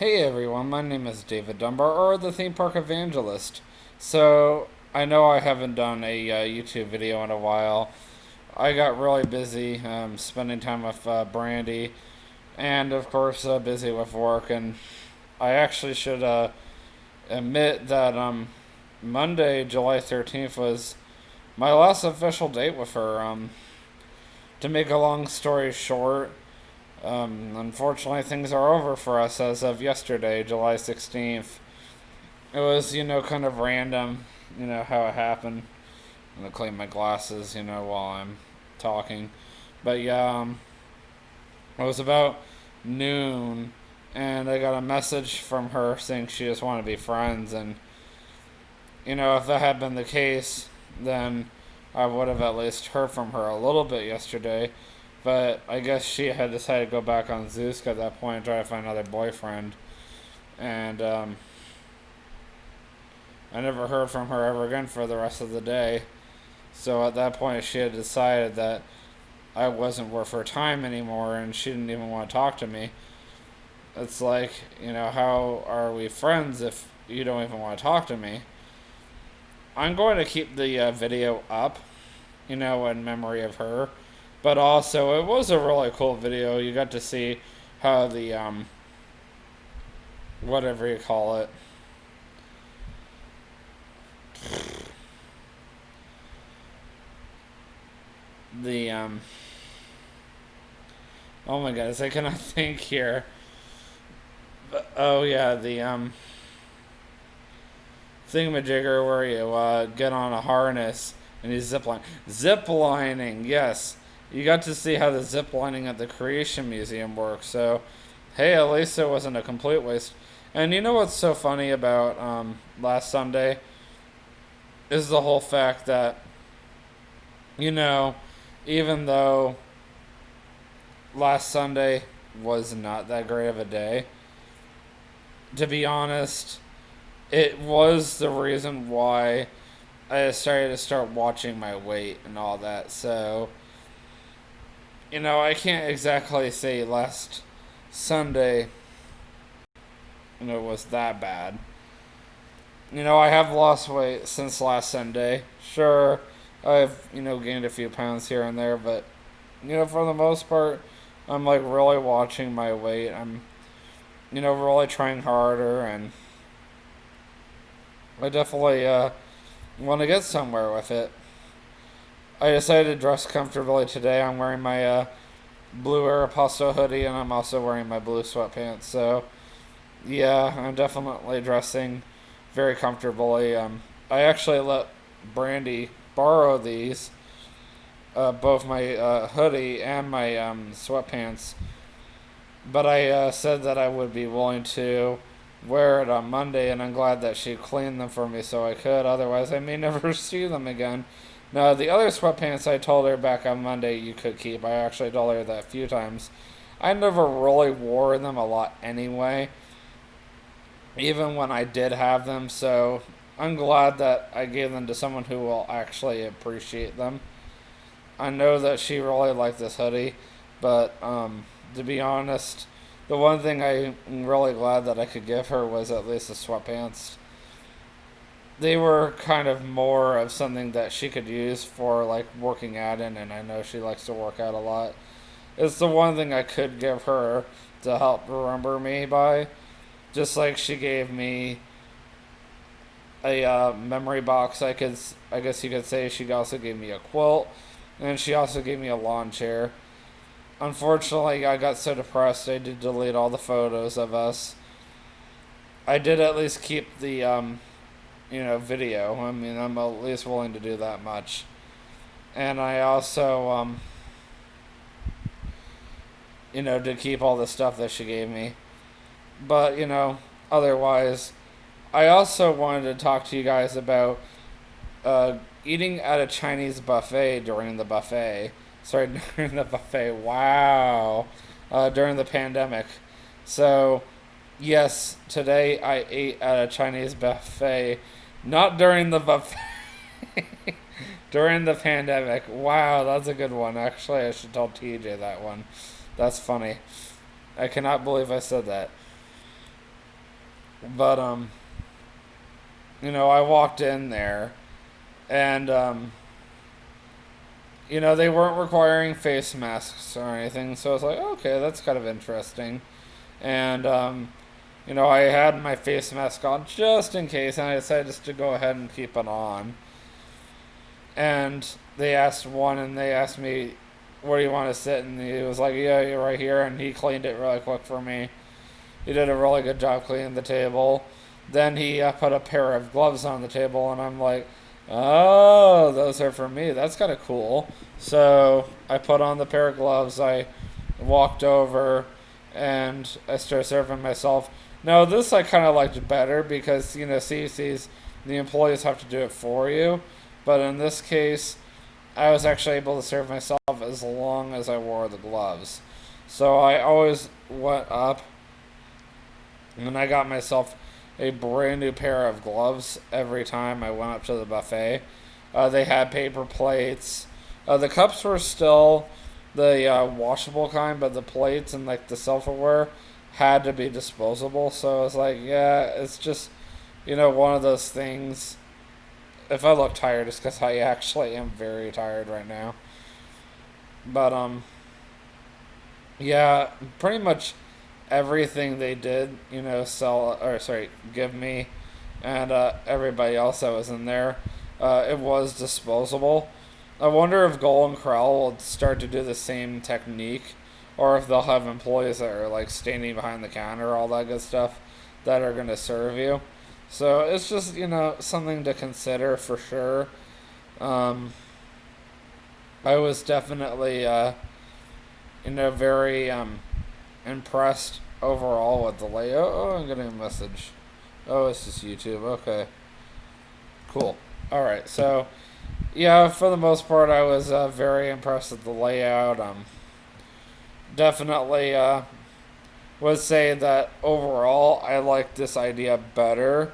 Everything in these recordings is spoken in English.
Hey everyone, my name is David Dunbar, or the Theme Park Evangelist. So, I know I haven't done a YouTube video in a while. I got really busy spending time with Brandy, and of course, busy with work. And I actually should admit that Monday, July 13th, was my last official date with her. To make a long story short, unfortunately, things are over for us as of yesterday, July 16th. It was, kind of random, how it happened. I'm gonna clean my glasses, while I'm talking. But yeah, it was about noon, and I got a message from her saying she just wanted to be friends. And, if that had been the case, then I would have at least heard from her a little bit yesterday. But I guess she had decided to go back on Zeus at that point and try to find another boyfriend. And I never heard from her ever again for the rest of the day. So at that point, she had decided that I wasn't worth her time anymore, and she didn't even want to talk to me. It's like, how are we friends if you don't even want to talk to me? I'm going to keep the video up, in memory of her. But also, it was a really cool video. You got to see how the, whatever you call it, the, oh my goodness, I cannot think here. But, oh yeah, the, thingamajigger where you, get on a harness and you zipline. Ziplining, yes. You got to see how the ziplining at the Creation Museum works. So, hey, at least it wasn't a complete waste. And you know what's so funny about last Sunday is the whole fact that, you know, even though last Sunday was not that great of a day, to be honest, it was the reason why I decided to start watching my weight and all that. So, I can't exactly say last Sunday, was that bad. I have lost weight since last Sunday. Sure, I've, gained a few pounds here and there, but, for the most part, I'm like really watching my weight. I'm, really trying harder, and I definitely want to get somewhere with it. I decided to dress comfortably today. I'm wearing my blue Aeropostale hoodie, and I'm also wearing my blue sweatpants. So, yeah, I'm definitely dressing very comfortably. I actually let Brandy borrow these, both my hoodie and my sweatpants, but I said that I would be willing to wear it on Monday, and I'm glad that she cleaned them for me so I could. Otherwise, I may never see them again. Now, the other sweatpants I told her back on Monday you could keep. I actually told her that a few times. I never really wore them a lot anyway, even when I did have them, so I'm glad that I gave them to someone who will actually appreciate them. I know that she really liked this hoodie, but to be honest, the one thing I'm really glad that I could give her was at least the sweatpants. They were kind of more of something that she could use for like working out in, and I know she likes to work out a lot. It's the one thing I could give her to help remember me by. Just like she gave me a memory box, I guess you could say she also gave me a quilt, and she also gave me a lawn chair. Unfortunately, I got so depressed I did delete all the photos of us. I did at least keep the video. I mean, I'm at least willing to do that much. And I also did keep all the stuff that she gave me. But, otherwise, I also wanted to talk to you guys about eating at a Chinese buffet during the buffet. Sorry, during the buffet. Wow. During the pandemic. So, yes, today I ate at a Chinese buffet. Not during the buffet. During the pandemic. Wow, that's a good one. Actually, I should tell TJ that one. That's funny. I cannot believe I said that. But I walked in there, and they weren't requiring face masks or anything, so I was like, okay, that's kind of interesting. And I had my face mask on just in case, and I decided just to go ahead and keep it on. And they asked me, where do you want to sit? And he was like, yeah, you're right here. And he cleaned it really quick for me. He did a really good job cleaning the table. Then he put a pair of gloves on the table, and I'm like, oh, those are for me. That's kind of cool. So I put on the pair of gloves. I walked over, and I started serving myself. Now, this I kind of liked better because, CC's, the employees have to do it for you. But in this case, I was actually able to serve myself as long as I wore the gloves. So I always went up and I got myself a brand new pair of gloves every time I went up to the buffet. They had paper plates. The cups were still the washable kind, but the plates and like the silverware had to be disposable. So I was like, yeah, it's just one of those things. If I look tired, it's because I actually am very tired right now. But yeah, pretty much everything they did, sell or sorry, give me, and everybody else that was in there, it was disposable. I wonder if Golden Corral will start to do the same technique, or if they'll have employees that are like standing behind the counter, all that good stuff, that are gonna serve you. So it's just something to consider for sure. Um, I was definitely very impressed overall with the layout. Oh, I'm getting a message. Oh, it's just YouTube. Okay, cool. All right, so yeah, for the most part, I was very impressed with the layout. Definitely would say that overall, I like this idea better.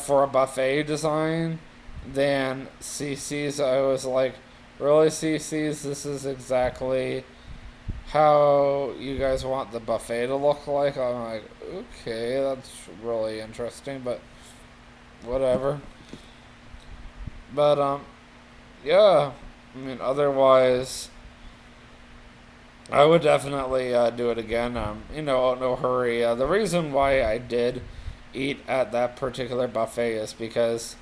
For a buffet design than CC's. I was like, really, CC's? This is exactly how you guys want the buffet to look like? I'm like, okay, that's really interesting, but whatever. But yeah. I mean, otherwise, I would definitely do it again. No hurry. The reason why I did eat at that particular buffet is because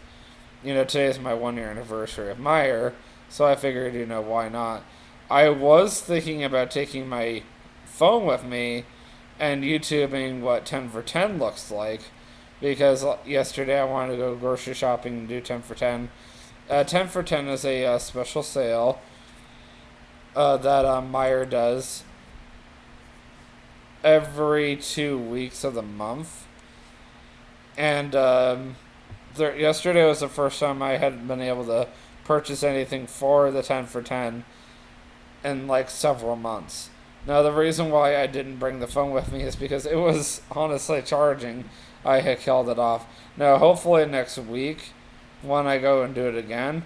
today is my 1 year anniversary of Meyer, so I figured why not. I was thinking about taking my phone with me and YouTubing what 10 for 10 looks like because yesterday I wanted to go grocery shopping and do 10 for 10. 10 for 10 is a special sale that Meyer does every 2 weeks of the month. And yesterday was the first time I had been able to purchase anything for the 10 for 10 in like several months. Now, the reason why I didn't bring the phone with me is because it was honestly charging. I had killed it off. Now, hopefully, next week, when I go and do it again,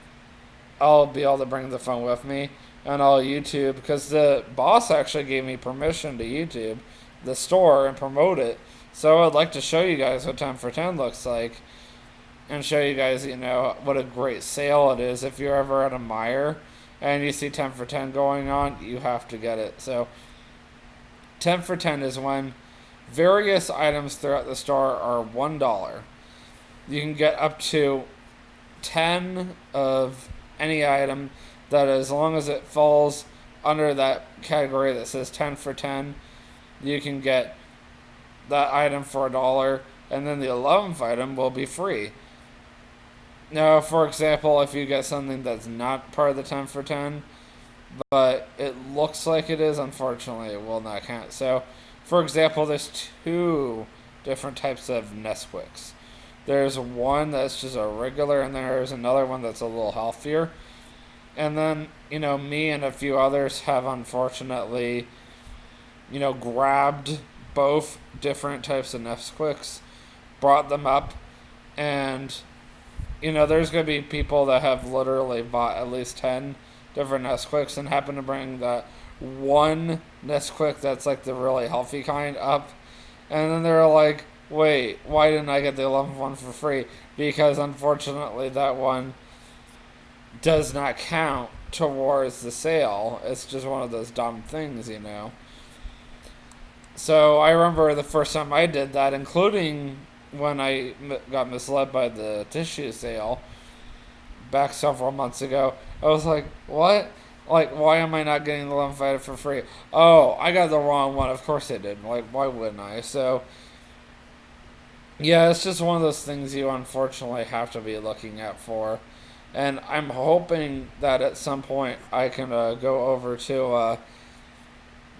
I'll be able to bring the phone with me and I'll YouTube because the boss actually gave me permission to YouTube the store and promote it. So I'd like to show you guys what 10 for 10 looks like and show you guys, what a great sale it is. If you're ever at a Meijer and you see 10 for 10 going on, you have to get it. So 10 for 10 is when various items throughout the store are $1. You can get up to 10 of any item that, as long as it falls under that category that says 10 for 10, you can get that item for $1, and then the 11th item will be free. Now, for example, if you get something that's not part of the 10 for 10, but it looks like it is, unfortunately, it will not count. So, for example, there's two different types of Nesquiks. There's one that's just a regular, and there's another one that's a little healthier. And then, me and a few others have unfortunately, grabbed both different types of Nesquiks, brought them up, and, there's going to be people that have literally bought at least 10 different Nesquiks and happen to bring that one Nesquik that's like the really healthy kind up. And then they're like, wait, why didn't I get the 11th one for free? Because unfortunately, that one does not count towards the sale. It's just one of those dumb things, you know. So I remember the first time I did that, including when I got misled by the tissue sale back several months ago. I was like, what? Like, why am I not getting the lymphatic for free? Oh, I got the wrong one. Of course I did. Like, why wouldn't I? So, yeah, it's just one of those things you unfortunately have to be looking out for. And I'm hoping that at some point I can go over to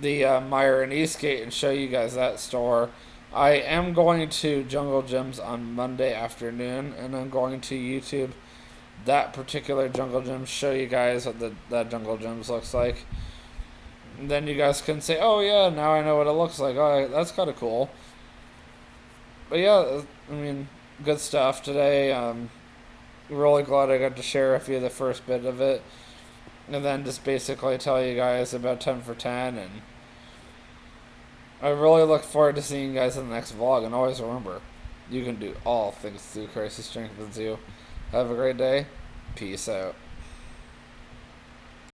the Meyer and Eastgate and show you guys that store. I am going to Jungle Gyms on Monday afternoon, and I'm going to YouTube that particular Jungle Gym, show you guys what that Jungle Gyms looks like. And then you guys can say, oh yeah, now I know what it looks like. Oh, that's kind of cool. But yeah, I mean, good stuff today. Really glad I got to share a few of the first bit of it. And then just basically tell you guys about 10 for 10. And I really look forward to seeing you guys in the next vlog. And always remember, you can do all things through Christ who strengthens you. Have a great day. Peace out.